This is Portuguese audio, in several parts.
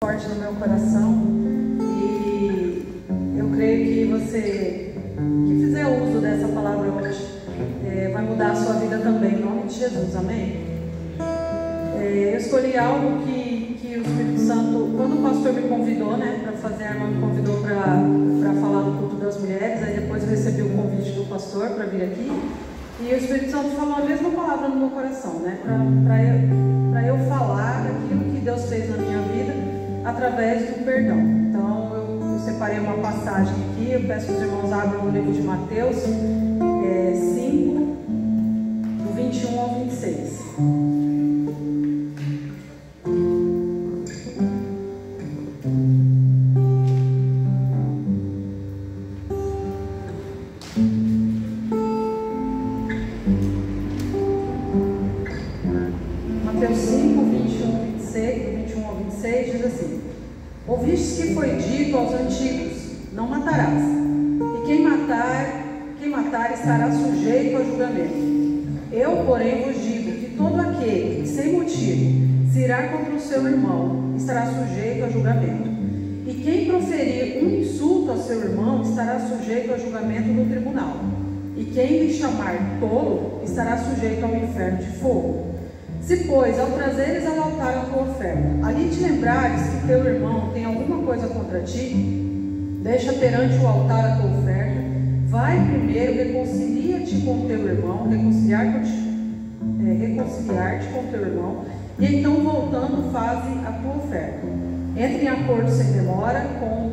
Forte no meu coração, e eu creio que você que fizer uso dessa palavra hoje vai mudar a sua vida também, em nome de Jesus, amém? Eu escolhi algo que o Espírito Santo, quando o pastor me convidou, para fazer, a irmã me convidou para falar no culto das mulheres, aí depois eu recebi o convite do pastor para vir aqui, e o Espírito Santo falou a mesma palavra no meu coração, para eu falar daquilo que Deus fez na minha vida através do perdão. Então eu separei uma passagem aqui, eu peço que os irmãos abram no livro de Mateus 5, do 21 ao 26. Mateus 5, 21 ao 26 diz assim: Ouvistes que foi dito aos antigos: não matarás, e quem matar estará sujeito a julgamento. Eu, porém, vos digo que todo aquele que sem motivo se irá contra o seu irmão estará sujeito a julgamento. E quem proferir um insulto a seu irmão estará sujeito a julgamento no tribunal. E quem lhe chamar tolo estará sujeito ao inferno de fogo. Se, pois, ao trazeres ao altar a tua oferta, ali te lembrares que teu irmão tem alguma coisa contra ti, deixa perante o altar a tua oferta, vai primeiro, reconcilia-te com teu irmão, reconciliar-te com teu irmão, e então, voltando, faze a tua oferta. Entre em acordo sem demora com o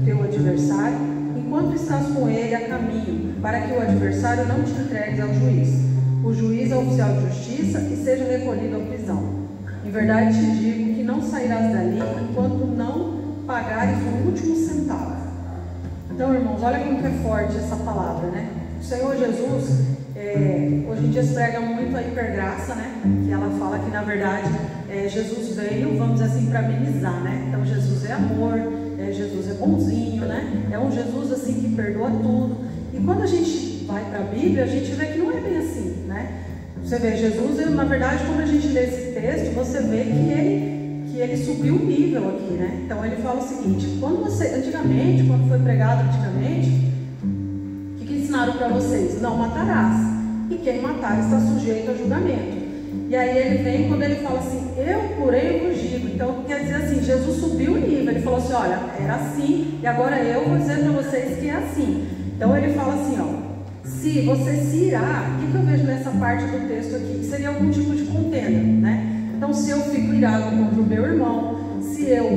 teu adversário, enquanto estás com ele a caminho, para que o adversário não te entregue ao juiz. O juiz é oficial de justiça e seja recolhido à prisão. Em verdade te digo que não sairás dali enquanto não pagares o último centavo. Então, irmãos, olha como que é forte essa palavra, O Senhor Jesus, hoje em dia se prega muito a hipergraça, Que ela fala que, na verdade, Jesus veio, vamos dizer assim, para amenizar, Então, Jesus é amor, Jesus é bonzinho, É um Jesus, assim, que perdoa tudo. E quando a gente vai para a Bíblia, a gente vê que não é bem assim, Você vê, Jesus, na verdade, quando a gente lê esse texto, você vê que ele subiu o nível aqui, Então ele fala o seguinte: antigamente, quando foi pregado antigamente, o que ensinaram para vocês? Não matarás, e quem matar está sujeito a julgamento. E aí ele vem, quando ele fala assim, eu porém vos digo. Então quer dizer assim, Jesus subiu o nível, ele falou assim, olha, era assim, e agora eu vou dizer para vocês que é assim. Então ele fala assim, se você se irá, o que eu vejo nessa parte do texto aqui? Seria algum tipo de contenda, Então, se eu fico irado contra o meu irmão, se eu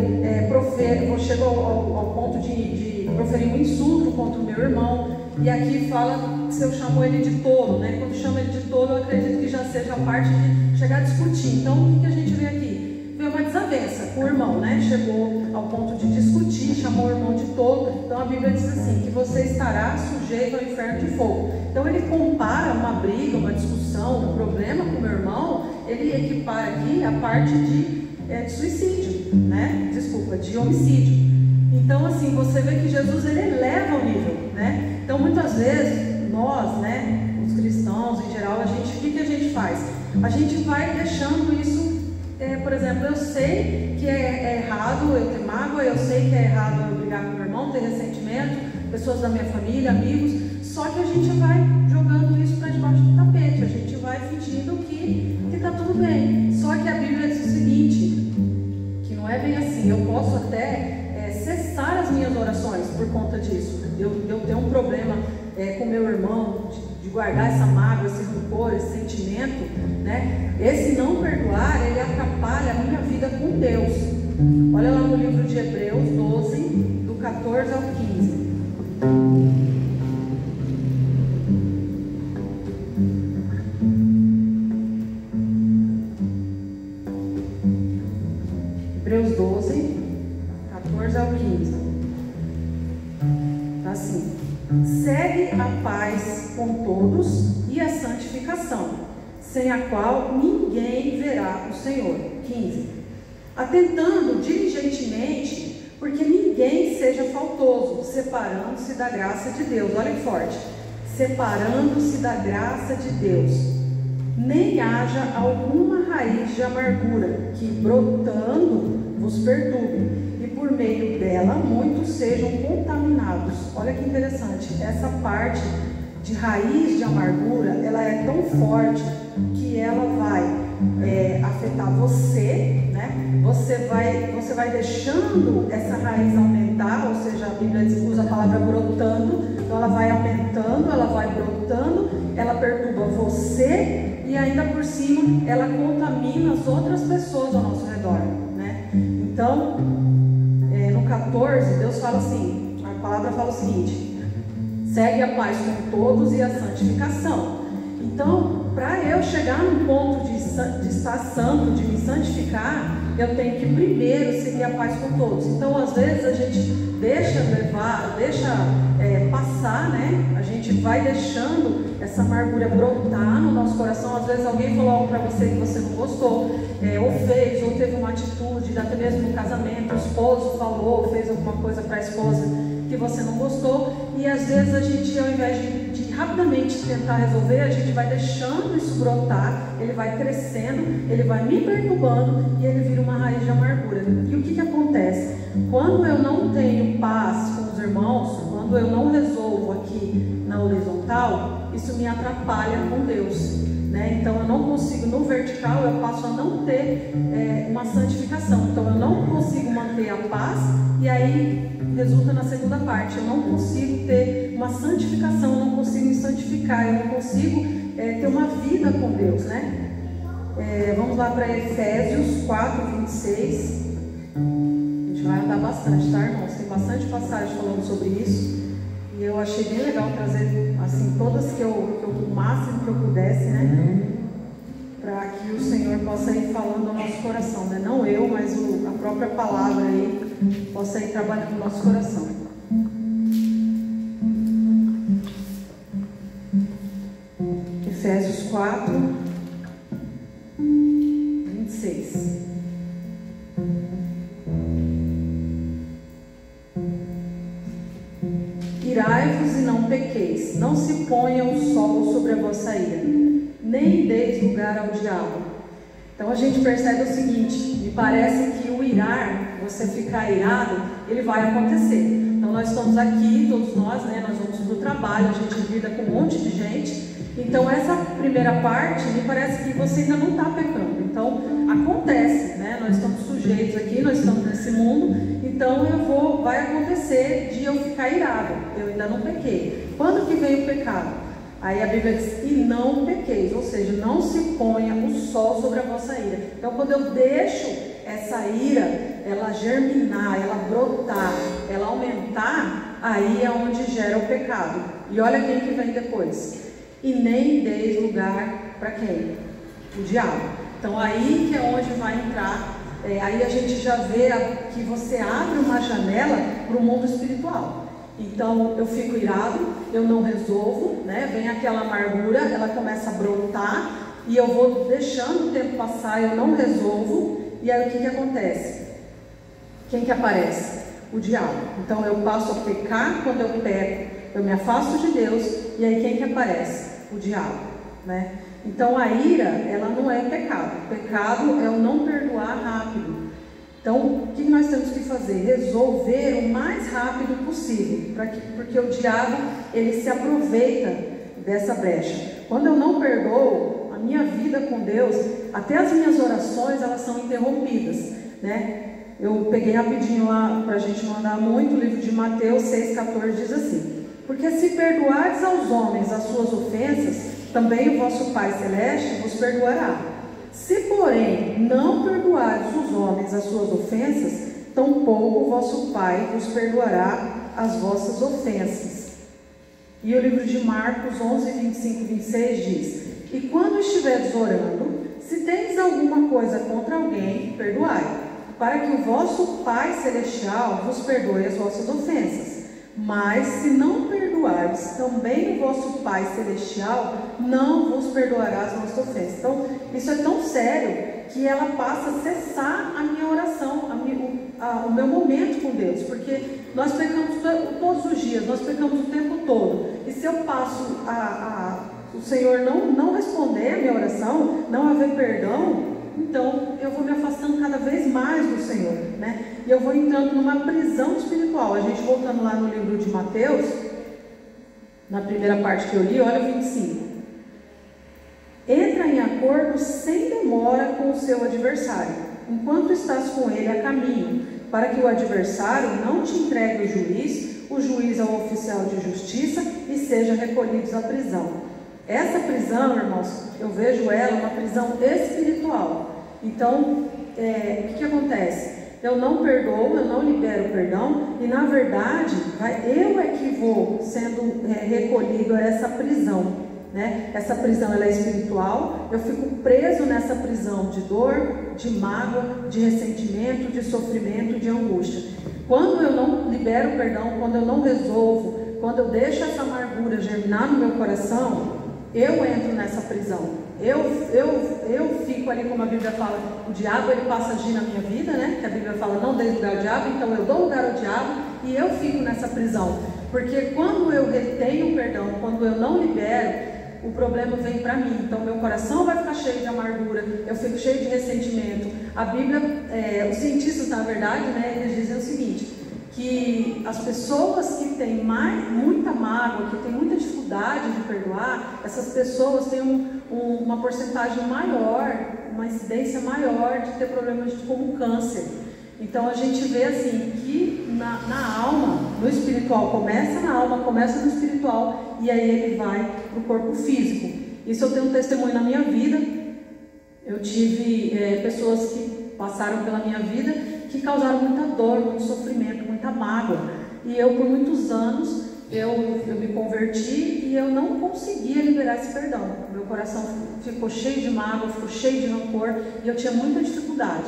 chego ao ponto de proferir um insulto contra o meu irmão, e aqui fala se eu chamo ele de tolo, Quando chamo ele de tolo, eu acredito que já seja a parte de chegar a discutir. Então, o que a gente vê aqui? Vê uma desavença com o irmão, Chegou ao ponto de discutir, chamou o irmão de tolo. Então a Bíblia diz assim, que você estará sujeito ao inferno de fogo. Então ele compara uma briga, uma discussão, um problema com o meu irmão, ele equipara aqui a parte de suicídio, de homicídio. Então assim, você vê que Jesus, ele eleva o nível, Então muitas vezes, nós, os cristãos em geral, o que a gente faz? A gente vai deixando isso. Por exemplo, eu sei que é errado eu ter mágoa, eu sei que é errado eu brigar com meu irmão, ter ressentimento, pessoas da minha família, amigos, só que a gente vai jogando isso para debaixo do tapete, a gente vai fingindo que está tudo bem. Só que a Bíblia diz o seguinte, que não é bem assim, eu posso até cessar as minhas orações por conta disso, eu ter um problema com meu irmão, de guardar essa mágoa, esse rancor, esse sentimento, Esse não perdoar, ele atrapalha a minha vida com Deus. Olha lá no livro de Hebreus 12, do 14 ao 15. Hebreus 12, 14 ao 15. Tá assim: segue a paz com todos e a santificação, sem a qual ninguém verá o Senhor. 15. Atentando diligentemente, porque ninguém seja faltoso, separando-se da graça de Deus. Olha que forte. Separando-se da graça de Deus, nem haja alguma raiz de amargura, que brotando vos perturbe, e por meio dela muitos sejam contaminados. Olha que interessante, essa parte de raiz de amargura, ela é tão forte que ela vai afetar você, né? Você vai deixando essa raiz aumentar, ou seja, a Bíblia usa a palavra brotando, então ela vai aumentando, ela vai brotando, ela perturba você e ainda por cima ela contamina as outras pessoas ao nosso redor, né? Então, no 14, Deus fala assim, a palavra fala o seguinte: segue a paz com todos e a santificação. Então, para eu chegar num ponto de estar santo, de me santificar, eu tenho que primeiro seguir a paz com todos. Então, às vezes a gente deixa passar, né? A gente vai deixando essa amargura brotar no nosso coração. Às vezes alguém falou algo para você que você não gostou, ou fez, ou teve uma atitude, até mesmo no casamento, o esposo falou, fez alguma coisa para a esposa que você não gostou, e às vezes a gente, ao invés de rapidamente tentar resolver, a gente vai deixando isso brotar, ele vai crescendo, ele vai me perturbando e ele vira uma raiz de amargura. E o que acontece? Quando eu não tenho paz com os irmãos, quando eu não resolvo aqui na horizontal, isso me atrapalha com Deus, né? Então eu não consigo, no vertical eu passo a não ter uma santificação, então eu não consigo manter a paz, e aí resulta na segunda parte, eu não consigo ter uma santificação, eu não consigo me santificar, eu não consigo ter uma vida com Deus, né? Vamos lá para Efésios 4, 26. A gente vai andar bastante, tá, irmãos? Tem bastante passagem falando sobre isso, e eu achei bem legal trazer assim todas que o máximo que eu pudesse, né? Para que o Senhor possa ir falando ao nosso coração, né? Não eu, mas a própria palavra aí possa ir trabalhando no nosso coração. Efésios 4, 26. Irai-vos e não pequeis, não se ponha o sol sobre a vossa ira, nem deis lugar ao diabo. Então a gente percebe o seguinte: me parece que o irar, você ficar irado, ele vai acontecer. Então nós estamos aqui, todos nós, né? Nós vamos para o trabalho, a gente lida com um monte de gente. Então essa primeira parte, me parece que você ainda não está pecando. Então acontece, né? Nós estamos sujeitos aqui, nós estamos nesse mundo. Então vai acontecer de eu ficar irado. Eu ainda não pequei. Quando que vem o pecado? Aí a Bíblia diz: e não pequeis, ou seja, não se ponha o sol sobre a vossa ira. Então quando eu deixo essa ira, ela germinar, ela brotar, ela aumentar, aí é onde gera o pecado. E olha quem que vem depois: e nem deis lugar para quem? O diabo. Então aí que é onde vai entrar, aí a gente já vê que você abre uma janela para o mundo espiritual. Então eu fico irado, eu não resolvo, né? Vem aquela amargura, ela começa a brotar, e eu vou deixando o tempo passar, eu não resolvo, e aí o que acontece? Quem que aparece? O diabo. Então eu passo a pecar. Quando eu peco, eu me afasto de Deus, e aí quem que aparece? O diabo, né? Então a ira, ela não é pecado. O pecado é o não perdoar rápido. Então, o que nós temos que fazer? Resolver o mais rápido possível, porque o diabo, ele se aproveita dessa brecha. Quando eu não perdoo, a minha vida com Deus, até as minhas orações, elas são interrompidas, né? Eu peguei rapidinho lá, para a gente não andar muito, o livro de Mateus 6,14 diz assim: porque se perdoardes aos homens as suas ofensas, também o vosso Pai Celeste vos perdoará. Se, porém, não perdoardes os homens as suas ofensas, tampouco o vosso Pai vos perdoará as vossas ofensas. E o livro de Marcos 11, 25 e 26 diz: e quando estiveres orando, se tendes alguma coisa contra alguém, perdoai, para que o vosso Pai Celestial vos perdoe as vossas ofensas. Mas se não perdoardes, também o vosso Pai Celestial não vos perdoará as vossas ofensas. Então, isso é tão sério que ela passa a cessar a minha oração, o meu momento com Deus, porque nós pecamos todos os dias, nós pecamos o tempo todo. E se eu passo o Senhor não responder a minha oração, não haver perdão, então eu vou me afastando cada vez mais do Senhor, né? E eu vou entrando numa prisão espiritual. A gente voltando lá no livro de Mateus, na primeira parte que eu li, olha o 25. Entra em acordo sem demora com o seu adversário, enquanto estás com ele a caminho, para que o adversário não te entregue o juiz ao oficial de justiça e seja recolhidos à prisão. Essa prisão, irmãos, eu vejo ela uma prisão espiritual. Então, o que acontece? Eu não perdoo, eu não libero perdão, e na verdade, eu é que vou sendo recolhido a essa prisão. Né? Essa prisão ela é espiritual, eu fico preso nessa prisão de dor, de mágoa, de ressentimento, de sofrimento, de angústia. Quando eu não libero perdão, quando eu não resolvo, quando eu deixo essa amargura germinar no meu coração, eu entro nessa prisão. Eu fico ali, como a Bíblia fala, o diabo ele passa a agir na minha vida, né? Que a Bíblia fala, não dê lugar ao diabo, então eu dou lugar ao diabo e eu fico nessa prisão. Porque quando eu retenho o perdão, quando eu não libero, o problema vem para mim. Então meu coração vai ficar cheio de amargura, eu fico cheio de ressentimento. A Bíblia, os cientistas na verdade, né, eles dizem o seguinte, que as pessoas que têm muita mágoa, que têm muita dificuldade de perdoar, essas pessoas têm uma porcentagem maior, uma incidência maior de ter problemas como câncer. Então a gente vê assim que na alma, no espiritual começa na alma, começa no espiritual e aí ele vai para o corpo físico. Isso eu tenho um testemunho na minha vida. Eu tive pessoas que passaram pela minha vida que causaram muita dor, muito sofrimento, muita mágoa. E eu por muitos anos eu me converti e eu não conseguia liberar esse perdão. Meu coração ficou cheio de mágoa, ficou cheio de rancor e eu tinha muita dificuldade.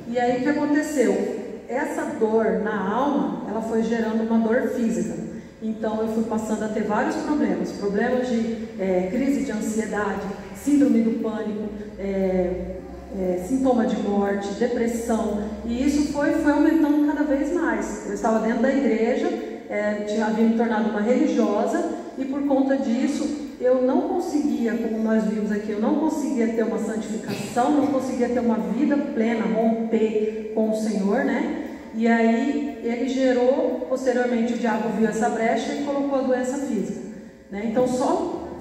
E aí o que aconteceu? Essa dor na alma, ela foi gerando uma dor física. Então eu fui passando a ter vários problemas de crise de ansiedade, síndrome do pânico, sintoma de morte, depressão. E isso foi aumentando cada vez mais. Eu estava dentro da igreja, havia me tornado uma religiosa e por conta disso eu não conseguia, como nós vimos aqui, eu não conseguia ter uma santificação, não conseguia ter uma vida plena, romper com o Senhor, né? E aí ele gerou, posteriormente o diabo viu essa brecha e colocou a doença física, né? Então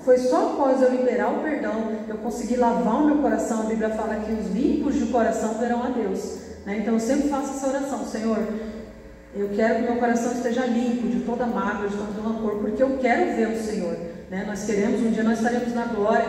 foi só após eu liberar o perdão, eu consegui lavar o meu coração. A Bíblia fala que os limpos de coração verão a Deus, né? Então eu sempre faço essa oração, Senhor, eu quero que meu coração esteja limpo de toda mágoa, de todo rancor, porque eu quero ver o Senhor, né? Nós queremos, um dia nós estaremos na glória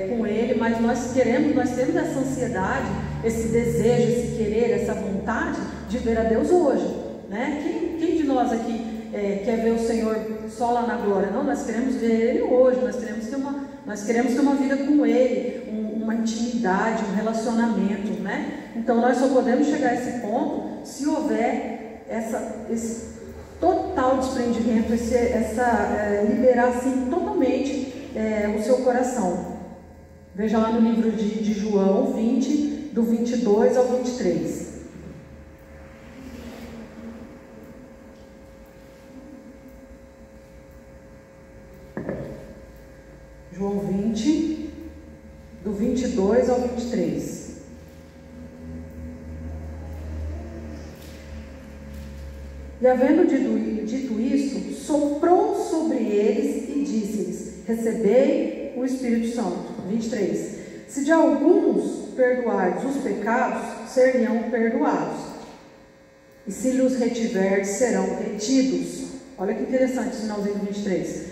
com Ele, mas nós temos essa ansiedade, esse desejo, esse querer, essa vontade de ver a Deus hoje, né? Quem de nós aqui quer ver o Senhor só lá na glória? Não, nós queremos ver Ele hoje, nós queremos ter uma vida com Ele, uma intimidade, um relacionamento, né? Então nós só podemos chegar a esse ponto se houver esse total desprendimento, liberar assim totalmente o seu coração. Veja lá no livro de João 20, do 22 ao 23. João 20, do 22 ao 23. E havendo dito isto, soprou sobre eles e disse-lhes: recebei o Espírito Santo. 23. Se de alguns perdoardes os pecados, serão perdoados. E se lhes retiverdes, serão retidos. Olha que interessante esse finalzinho do 23.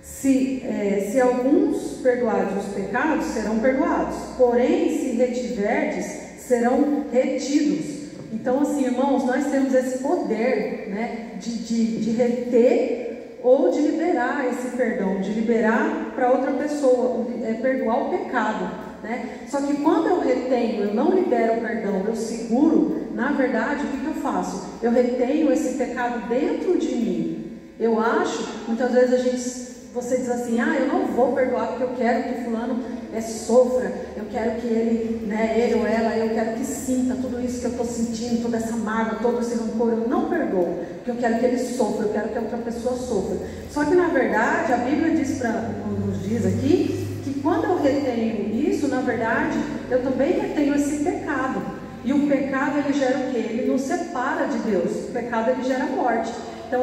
Se alguns perdoardes os pecados, serão perdoados. Porém, se retiverdes, serão retidos. Então, assim, irmãos, nós temos esse poder, né, de reter ou de liberar esse perdão, de liberar para outra pessoa, perdoar o pecado, né? Só que quando eu retenho, eu não libero o perdão, eu seguro, na verdade, o que eu faço? Eu retenho esse pecado dentro de mim. Eu acho, muitas vezes você diz assim, eu não vou perdoar porque eu quero que fulano sofra, eu quero que ele, né, ele ou ela, eu quero que sinta tudo isso que eu estou sentindo, toda essa mágoa, todo esse rancor. Eu não perdoo, porque eu quero que ele sofra, eu quero que a outra pessoa sofra. Só que na verdade a Bíblia nos diz aqui que quando eu retenho isso, na verdade, eu também retenho esse pecado. E o pecado, ele gera o quê? Ele nos separa de Deus. O pecado, ele gera morte. Então,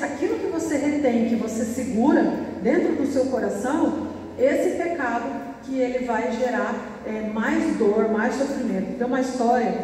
aquilo que você retém, que você segura dentro do seu coração, esse pecado que ele vai gerar mais dor, mais sofrimento. Tem uma história,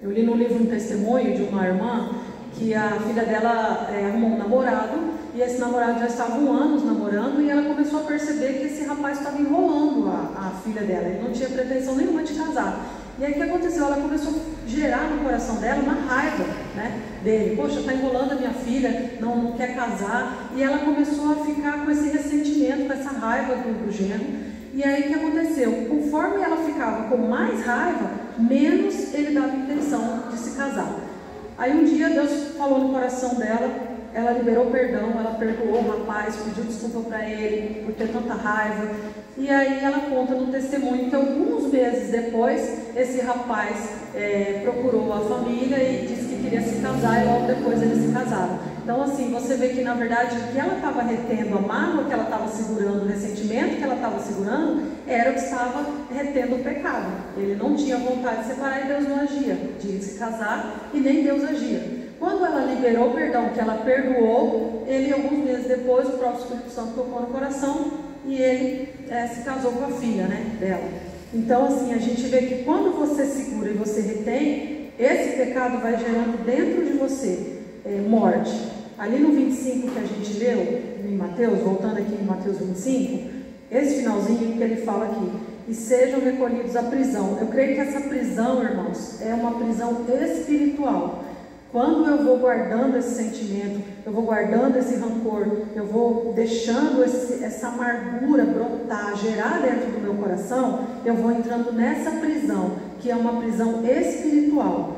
eu li no livro um testemunho de uma irmã, que a filha dela arrumou um namorado, e esse namorado já estava anos namorando, e ela começou a perceber que esse rapaz estava enrolando a filha dela, ele não tinha pretensão nenhuma de casar. E aí o que aconteceu? Ela começou a gerar no coração dela uma raiva, né, dele. Poxa, está enrolando a minha filha, não quer casar. E ela começou a ficar com esse ressentimento, com essa raiva do genro. E aí o que aconteceu? Conforme ela ficava com mais raiva, menos ele dava intenção de se casar. Aí um dia Deus falou no coração dela, ela liberou perdão, ela perdoou o rapaz, pediu desculpa para ele por ter tanta raiva. E aí ela conta no testemunho que alguns meses depois, esse rapaz procurou a família e disse que queria se casar, e logo depois eles se casaram. Então assim, você vê que na verdade o que ela estava retendo, a mágoa que ela estava segurando, o ressentimento que ela estava segurando, era o que estava retendo o pecado. Ele não tinha vontade de separar e Deus não agia, de se casar, e nem Deus agia. Quando ela liberou o perdão, que ela perdoou, ele alguns meses depois, o próprio Espírito Santo tocou no coração e ele se casou com a filha, né, dela. Então assim, a gente vê que quando você segura e você retém, esse pecado vai gerando dentro de você morte. Ali no 25 que a gente leu, em Mateus, voltando aqui em Mateus 25, esse finalzinho que ele fala aqui, e sejam recolhidos à prisão. Eu creio que essa prisão, irmãos, é uma prisão espiritual. Quando eu vou guardando esse sentimento, eu vou guardando esse rancor, eu vou deixando essa amargura brotar, gerar dentro do meu coração, eu vou entrando nessa prisão, que é uma prisão espiritual.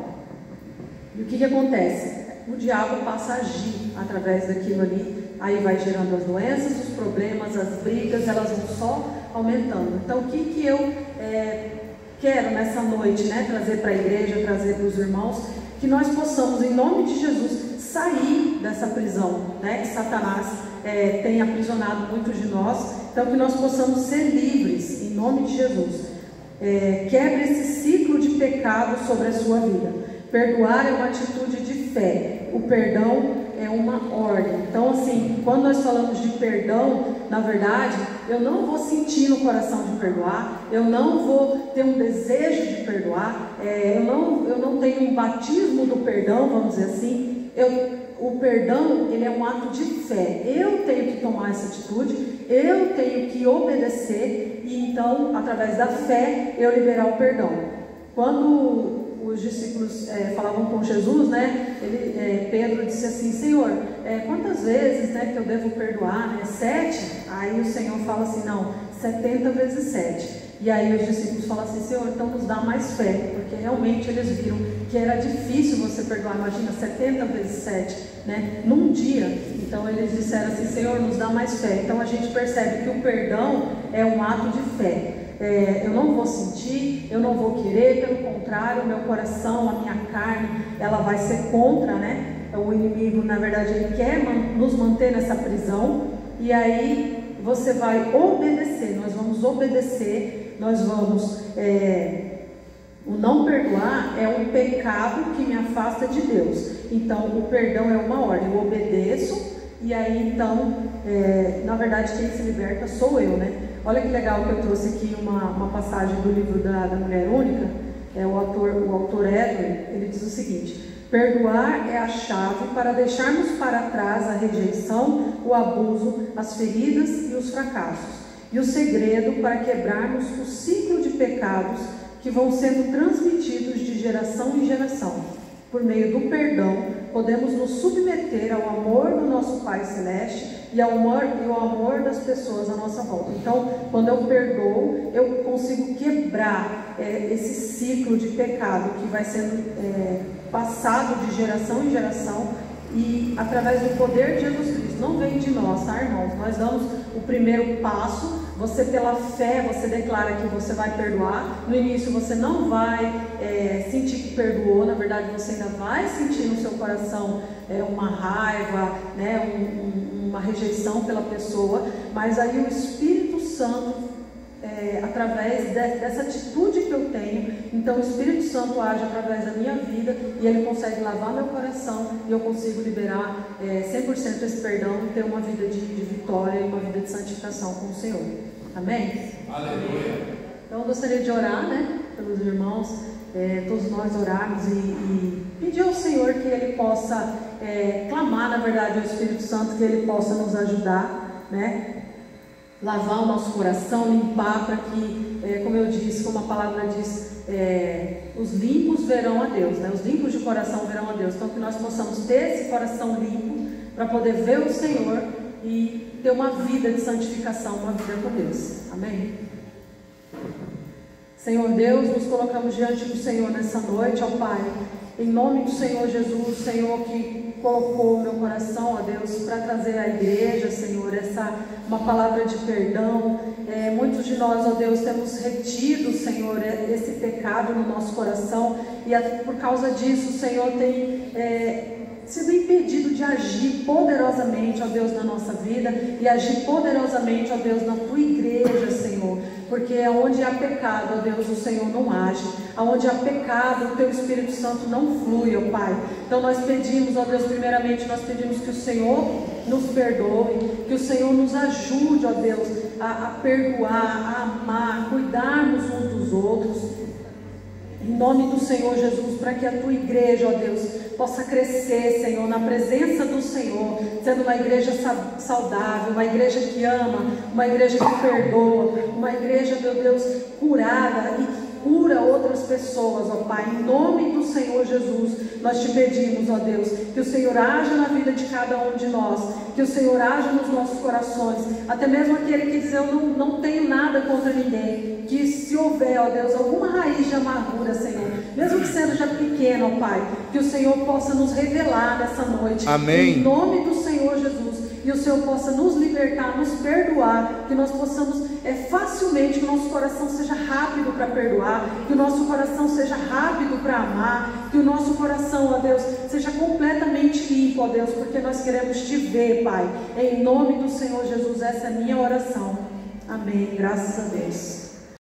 E o que acontece? O diabo passa a agir através daquilo ali, aí vai gerando as doenças, os problemas, as brigas, elas vão só aumentando. Então o que eu quero nessa noite, né, trazer para a igreja, trazer para os irmãos, que nós possamos, em nome de Jesus, sair dessa prisão, né, que Satanás tem aprisionado muitos de nós. Então que nós possamos ser livres, em nome de Jesus. Quebre esse ciclo de pecado sobre a sua vida. Perdoar é uma atitude de fé, o perdão é uma ordem. Então assim, quando nós falamos de perdão, na verdade, eu não vou sentir no coração de perdoar, eu não vou ter um desejo de perdoar, eu não tenho um batismo do perdão, vamos dizer assim. O perdão, ele é um ato de fé, eu tenho que tomar essa atitude, eu tenho que obedecer, e então, através da fé, eu liberar o perdão. Quando os discípulos falavam com Jesus, né, Pedro disse assim: Senhor, quantas vezes, né, que eu devo perdoar, né? 7? Aí o Senhor fala assim: não, 70 vezes 7. E aí os discípulos falam assim: Senhor, então nos dá mais fé, porque realmente eles viram que era difícil você perdoar. Imagina, 70 vezes 7, né, num dia. Então eles disseram assim: Senhor, nos dá mais fé. Então a gente percebe que o perdão é um ato de fé. Eu não vou sentir, eu não vou querer, pelo contrário, o meu coração, a minha carne, ela vai ser contra, né? O inimigo, na verdade, ele quer nos manter nessa prisão. E aí você vai obedecer, nós vamos obedecer, nós vamos... O não perdoar é um pecado que me afasta de Deus. Então o perdão é uma ordem, eu obedeço. E aí então, na verdade, quem se liberta sou eu, né? Olha que legal que eu trouxe aqui uma passagem do livro da Mulher Única. O autor Edwin, ele diz o seguinte: perdoar é a chave para deixarmos para trás a rejeição, o abuso, as feridas e os fracassos, e o segredo para quebrarmos o ciclo de pecados que vão sendo transmitidos de geração em geração. Por meio do perdão, podemos nos submeter ao amor do nosso Pai Celeste e ao amor das pessoas à nossa volta. Então, quando eu perdoo, eu consigo quebrar esse ciclo de pecado que vai sendo passado de geração em geração, e através do poder de Jesus Cristo. Não vem de nós, tá, irmãos? Nós damos o primeiro passo. Você, pela fé, você declara que você vai perdoar. No início você não vai sentir que perdoou. Na verdade, você ainda vai sentir no seu coração uma raiva, né, uma rejeição pela pessoa. Mas aí o Espírito Santo através dessa atitude que eu tenho, então o Espírito Santo age através da minha vida e ele consegue lavar meu coração e eu consigo liberar 100% esse perdão e ter uma vida de vitória e uma vida de santificação com o Senhor. Amém? Aleluia! Então eu gostaria de orar, né, pelos irmãos, todos nós orarmos e pedir ao Senhor que Ele possa clamar, na verdade, ao Espírito Santo, que Ele possa nos ajudar, né? Lavar o nosso coração, limpar, para que, como eu disse, como a palavra diz, os limpos verão a Deus, né? Os limpos de coração verão a Deus. Então que nós possamos ter esse coração limpo para poder ver o Senhor e ter uma vida de santificação, uma vida com Deus. Amém? Senhor Deus, nos colocamos diante do Senhor nessa noite, ó Pai, em nome do Senhor Jesus, Senhor, que colocou meu coração, ó Deus, para trazer à igreja, Senhor, uma palavra de perdão. Muitos de nós, ó Deus, temos retido, Senhor, esse pecado no nosso coração, e por causa disso, Senhor, tem sido impedido de agir poderosamente, ó Deus, na nossa vida, e agir poderosamente, ó Deus, na tua igreja, Senhor, porque onde há pecado, ó Deus, o Senhor não age, onde há pecado, o teu Espírito Santo não flui, ó Pai. Então nós pedimos, ó Deus, primeiramente nós pedimos que o Senhor nos perdoe, que o Senhor nos ajude, ó Deus, a perdoar, a amar, a cuidarmos uns dos outros, em nome do Senhor Jesus, para que a tua igreja, ó Deus, possa crescer, Senhor, na presença do Senhor, sendo uma igreja saudável, uma igreja que ama, uma igreja que perdoa, uma igreja, meu Deus, curada e que cura outras pessoas, ó Pai. Em nome do Senhor Jesus, nós te pedimos, ó Deus, que o Senhor haja na vida de cada um de nós, que o Senhor haja nos nossos corações, até mesmo aquele que diz, eu não tenho nada contra ninguém, que se houver, ó Deus, alguma raiz de amargura, Senhor, mesmo que seja pequena, ó Pai, que o Senhor possa nos revelar nessa noite. Amém. Em nome do Senhor Jesus, e o Senhor possa nos libertar, nos perdoar, que nós possamos facilmente, que o nosso coração seja rápido para perdoar, que o nosso coração seja rápido para amar, que o nosso coração, ó Deus, seja completamente limpo, ó Deus, porque nós queremos te ver, Pai. Em nome do Senhor Jesus, essa é a minha oração. Amém. Graças a Deus.